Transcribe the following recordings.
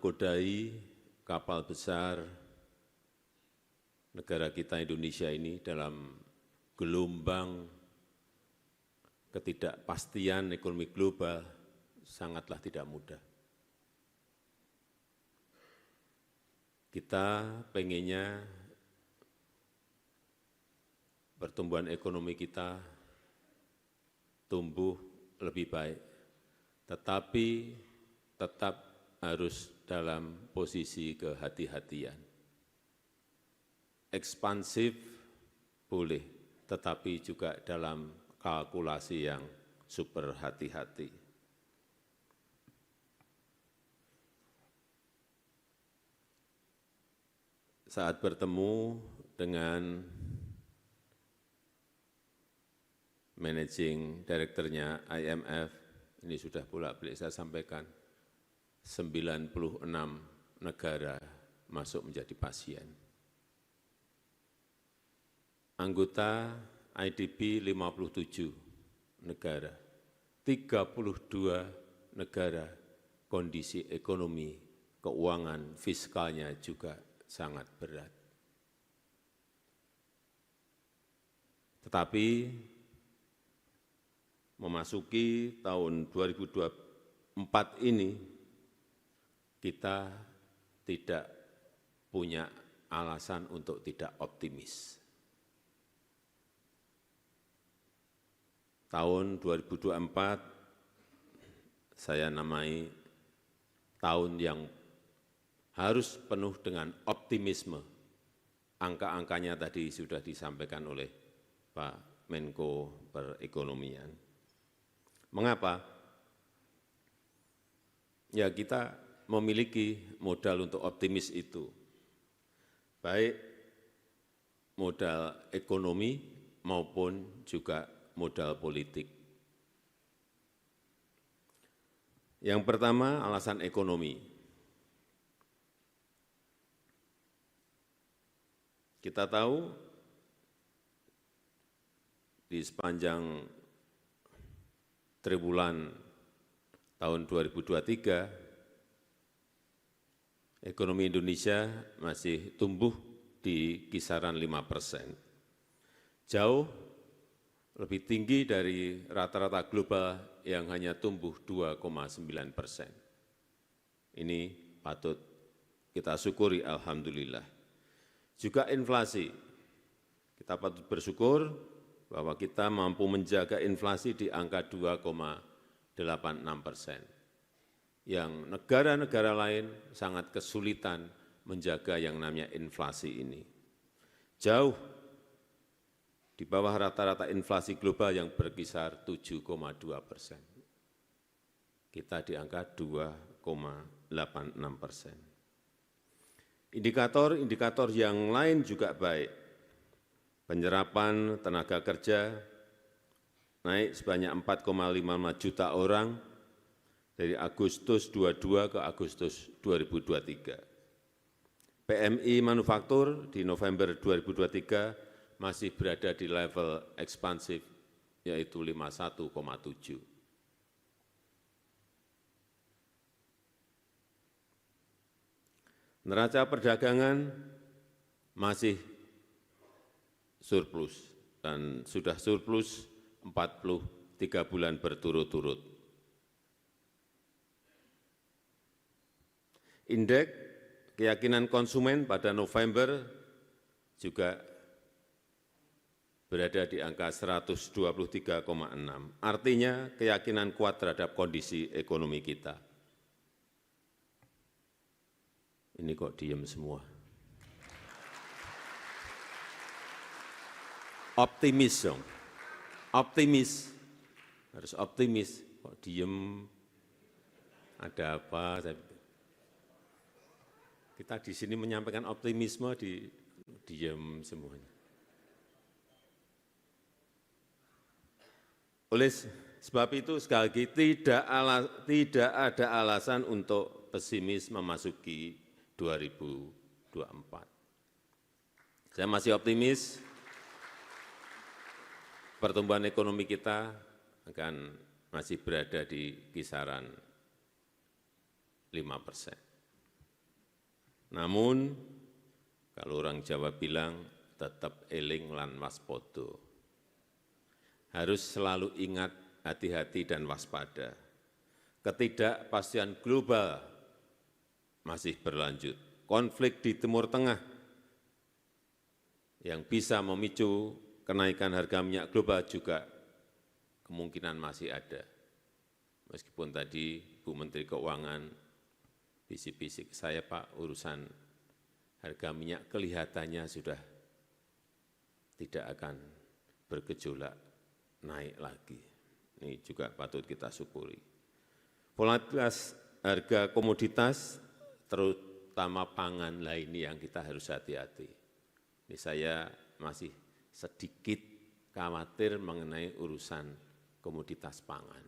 menakodai kapal besar negara kita Indonesia ini dalam gelombang ketidakpastian ekonomi global sangatlah tidak mudah. Kita pengennya pertumbuhan ekonomi kita tumbuh lebih baik, tetapi tetap harus dalam posisi kehati-hatian. Ekspansif boleh, tetapi juga dalam kalkulasi yang super hati-hati. Saat bertemu dengan Managing Director-nya IMF, ini sudah bolak-balik saya sampaikan, 96 negara masuk menjadi pasien. Anggota IDB 57 negara, 32 negara kondisi ekonomi, keuangan, fiskalnya juga sangat berat. Tetapi memasuki tahun 2024 ini, kita tidak punya alasan untuk tidak optimis. Tahun 2024 saya namai tahun yang harus penuh dengan optimisme. Angka-angkanya tadi sudah disampaikan oleh Pak Menko Perekonomian. Mengapa? Ya, kita memiliki modal untuk optimis itu, baik modal ekonomi maupun juga modal politik. Yang pertama, alasan ekonomi. Kita tahu di sepanjang triwulan tahun 2023, ekonomi Indonesia masih tumbuh di kisaran 5%. Jauh lebih tinggi dari rata-rata global yang hanya tumbuh 2,9%. Ini patut kita syukuri, alhamdulillah. Juga inflasi, kita patut bersyukur bahwa kita mampu menjaga inflasi di angka 2,86%. Yang negara-negara lain sangat kesulitan menjaga yang namanya inflasi ini. Jauh di bawah rata-rata inflasi global yang berkisar 7,2%. Kita di angka 2,86%. Indikator-indikator yang lain juga baik. Penyerapan tenaga kerja naik sebanyak 4,55 juta orang dari Agustus 22 ke Agustus 2023. PMI manufaktur di November 2023 masih berada di level ekspansif, yaitu 51,7. Neraca perdagangan masih surplus dan sudah surplus 43 bulan berturut-turut. Indeks keyakinan konsumen pada November juga berada di angka 123,6. Artinya keyakinan kuat terhadap kondisi ekonomi kita. Ini kok diem semua. Optimis dong, optimis, harus optimis, kok diem, ada apa? Kita di sini menyampaikan optimisme, diem semuanya. Oleh sebab itu, sekali lagi, tidak ada alasan untuk pesimis memasuki 2024. Saya masih optimis, pertumbuhan ekonomi kita akan masih berada di kisaran 5%. Namun, kalau orang Jawa bilang, tetap eling lan waspada. Harus selalu ingat, hati-hati dan waspada. Ketidakpastian global masih berlanjut. Konflik di Timur Tengah yang bisa memicu kenaikan harga minyak global juga kemungkinan masih ada. Meskipun tadi Bu Menteri Keuangan bisik-bisik saya, Pak, urusan harga minyak kelihatannya sudah tidak akan bergejolak naik lagi. Ini juga patut kita syukuri. Volatilitas harga komoditas, terutama pangan, lah ini yang kita harus hati-hati. Ini saya masih sedikit khawatir mengenai urusan komoditas pangan.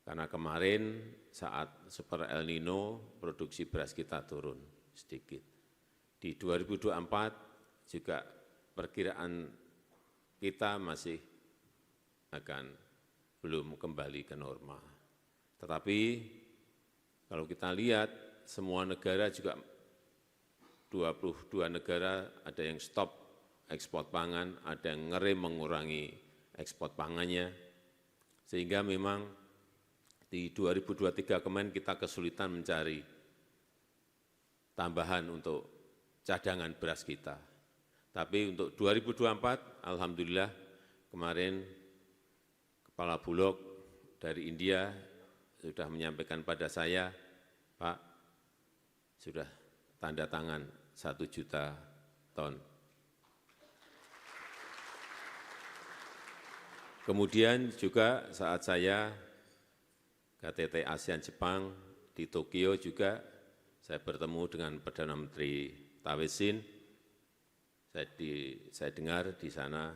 Karena kemarin saat Super El Nino, produksi beras kita turun sedikit. Di 2024 juga perkiraan kita masih akan belum kembali ke normal. Tetapi kalau kita lihat semua negara juga 22 negara ada yang stop ekspor pangan, ada yang ngerem mengurangi ekspor pangannya. Sehingga memang di 2023 kemarin kita kesulitan mencari tambahan untuk cadangan beras kita. Tapi untuk 2024, alhamdulillah kemarin Kepala Bulog dari India sudah menyampaikan pada saya, Pak, sudah tanda tangan 1 juta ton. Kemudian juga saat saya KTT ASEAN Jepang di Tokyo juga saya bertemu dengan Perdana Menteri Tawesin. Saya dengar di sana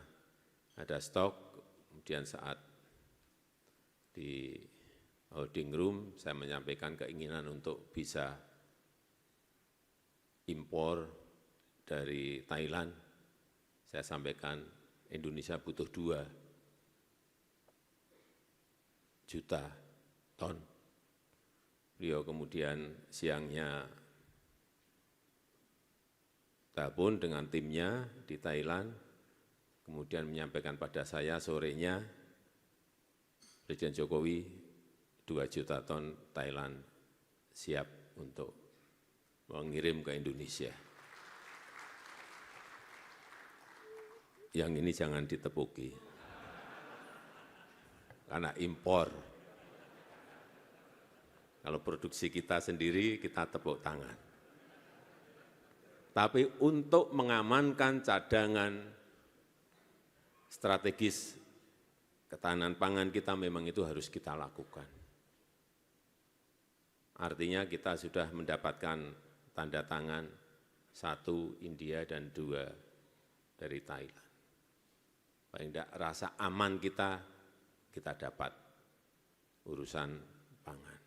ada stok, kemudian saat di holding room saya menyampaikan keinginan untuk bisa impor dari Thailand. Saya sampaikan Indonesia butuh 2 juta ton. Beliau kemudian siangnya telepon dengan timnya di Thailand, kemudian menyampaikan pada saya sorenya Presiden Jokowi 2 juta ton Thailand siap untuk mengirim ke Indonesia. Yang ini jangan ditepuki, karena impor. Kalau produksi kita sendiri, kita tepuk tangan. Tapi untuk mengamankan cadangan strategis ketahanan pangan kita, memang itu harus kita lakukan. Artinya kita sudah mendapatkan tanda tangan 1 India dan 2 dari Thailand. Paling tidak rasa aman kita dapat urusan pangan.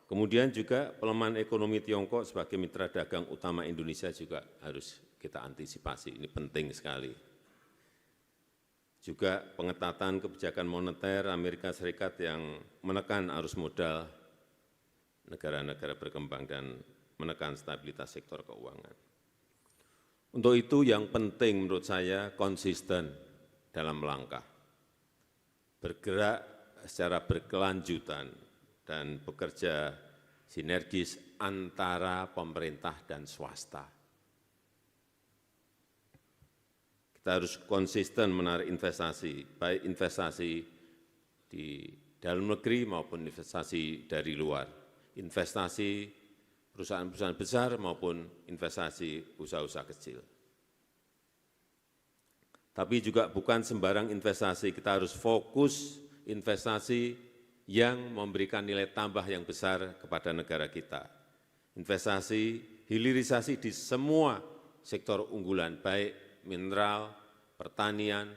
Kemudian juga pelemahan ekonomi Tiongkok sebagai mitra dagang utama Indonesia juga harus kita antisipasi, ini penting sekali. Juga pengetatan kebijakan moneter Amerika Serikat yang menekan arus modal negara-negara berkembang dan menekan stabilitas sektor keuangan. Untuk itu yang penting menurut saya konsisten dalam langkah, bergerak secara berkelanjutan, dan bekerja sinergis antara pemerintah dan swasta. Kita harus konsisten menarik investasi, baik investasi di dalam negeri maupun investasi dari luar, investasi perusahaan-perusahaan besar maupun investasi usaha-usaha kecil. Tapi juga bukan sembarang investasi, kita harus fokus investasi yang memberikan nilai tambah yang besar kepada negara kita. Investasi, hilirisasi di semua sektor unggulan, baik mineral, pertanian,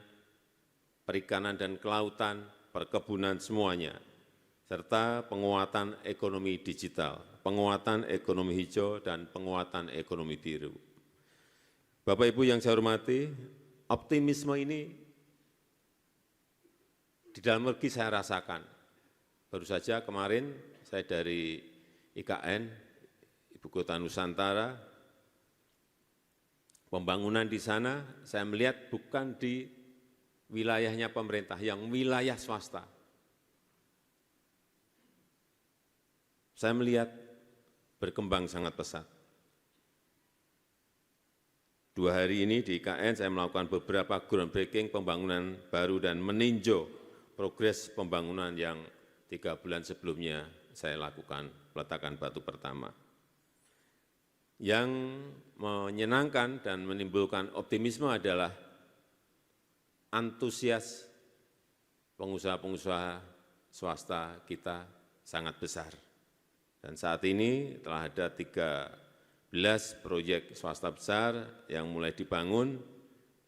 perikanan dan kelautan, perkebunan semuanya, serta penguatan ekonomi digital, penguatan ekonomi hijau, dan penguatan ekonomi biru. Bapak Ibu yang saya hormati, optimisme ini di dalam negeri saya rasakan. Baru saja kemarin saya dari IKN, Ibu Kota Nusantara, pembangunan di sana saya melihat bukan di wilayahnya pemerintah, yang wilayah swasta. Saya melihat berkembang sangat pesat. 2 hari ini di IKN saya melakukan beberapa groundbreaking pembangunan baru dan meninjau progres pembangunan yang 3 bulan sebelumnya saya lakukan peletakan batu pertama. Yang menyenangkan dan menimbulkan optimisme adalah antusias pengusaha-pengusaha swasta kita sangat besar. Dan saat ini telah ada 13 proyek swasta besar yang mulai dibangun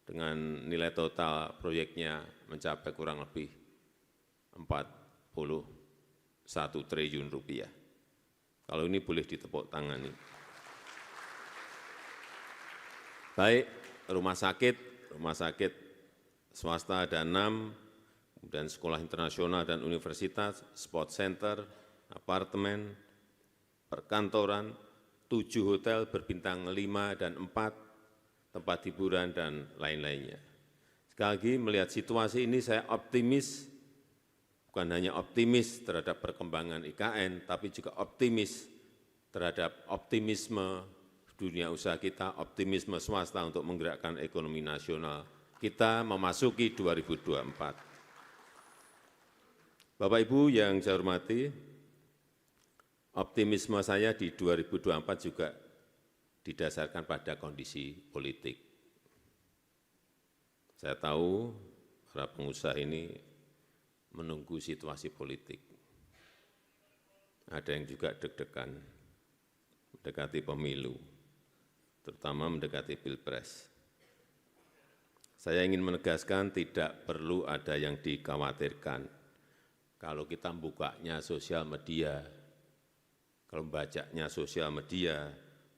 dengan nilai total proyeknya mencapai kurang lebih 41 triliun rupiah. Kalau ini boleh ditepuk tangani. Baik rumah sakit swasta ada 6, kemudian sekolah internasional dan universitas, sport center, apartemen, perkantoran, 7 hotel berbintang 5 dan 4, tempat hiburan dan lain-lainnya. Sekali lagi melihat situasi ini saya optimis, bukan hanya optimis terhadap perkembangan IKN, tapi juga optimis terhadap optimisme dunia usaha kita, optimisme swasta untuk menggerakkan ekonomi nasional kita memasuki 2024. Bapak Ibu yang saya hormati, optimisme saya di 2024 juga didasarkan pada kondisi politik. Saya tahu para pengusaha ini menunggu situasi politik. Ada yang juga deg-degan, mendekati pemilu, terutama mendekati pilpres. Saya ingin menegaskan tidak perlu ada yang dikhawatirkan. Kalau kita bukanya sosial media, kalau membacanya sosial media,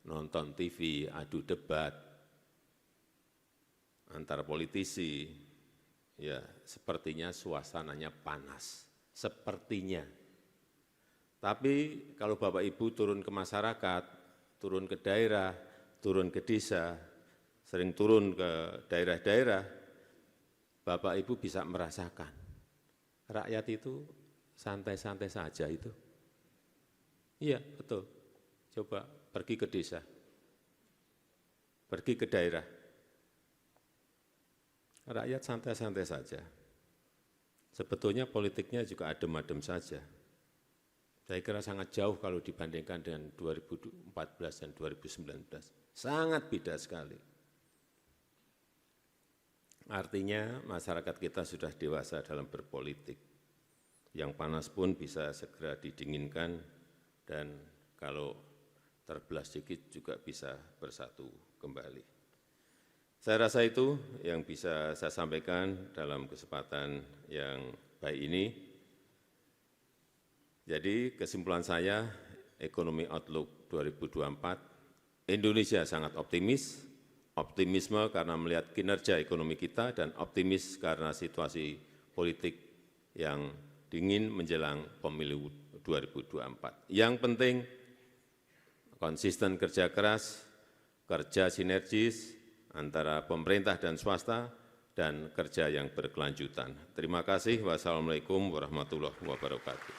nonton TV, adu debat antar politisi, ya sepertinya suasananya panas, sepertinya. Tapi kalau Bapak Ibu turun ke masyarakat, turun ke daerah, turun ke desa, sering turun ke daerah-daerah, Bapak Ibu bisa merasakan rakyat itu santai-santai saja itu. Iya, betul. Coba pergi ke desa, pergi ke daerah. Rakyat santai-santai saja. Sebetulnya politiknya juga adem-adem saja. Saya kira sangat jauh kalau dibandingkan dengan 2014 dan 2019. Sangat beda sekali. Artinya masyarakat kita sudah dewasa dalam berpolitik. Yang panas pun bisa segera didinginkan dan kalau terbelah sedikit juga bisa bersatu kembali. Saya rasa itu yang bisa saya sampaikan dalam kesempatan yang baik ini. Jadi kesimpulan saya, ekonomi outlook 2024, Indonesia sangat optimis, optimisme karena melihat kinerja ekonomi kita, dan optimis karena situasi politik yang dingin menjelang pemilu 2024. Yang penting, konsisten kerja keras, kerja sinergis antara pemerintah dan swasta, dan kerja yang berkelanjutan. Terima kasih. Wassalamu'alaikum warahmatullahi wabarakatuh.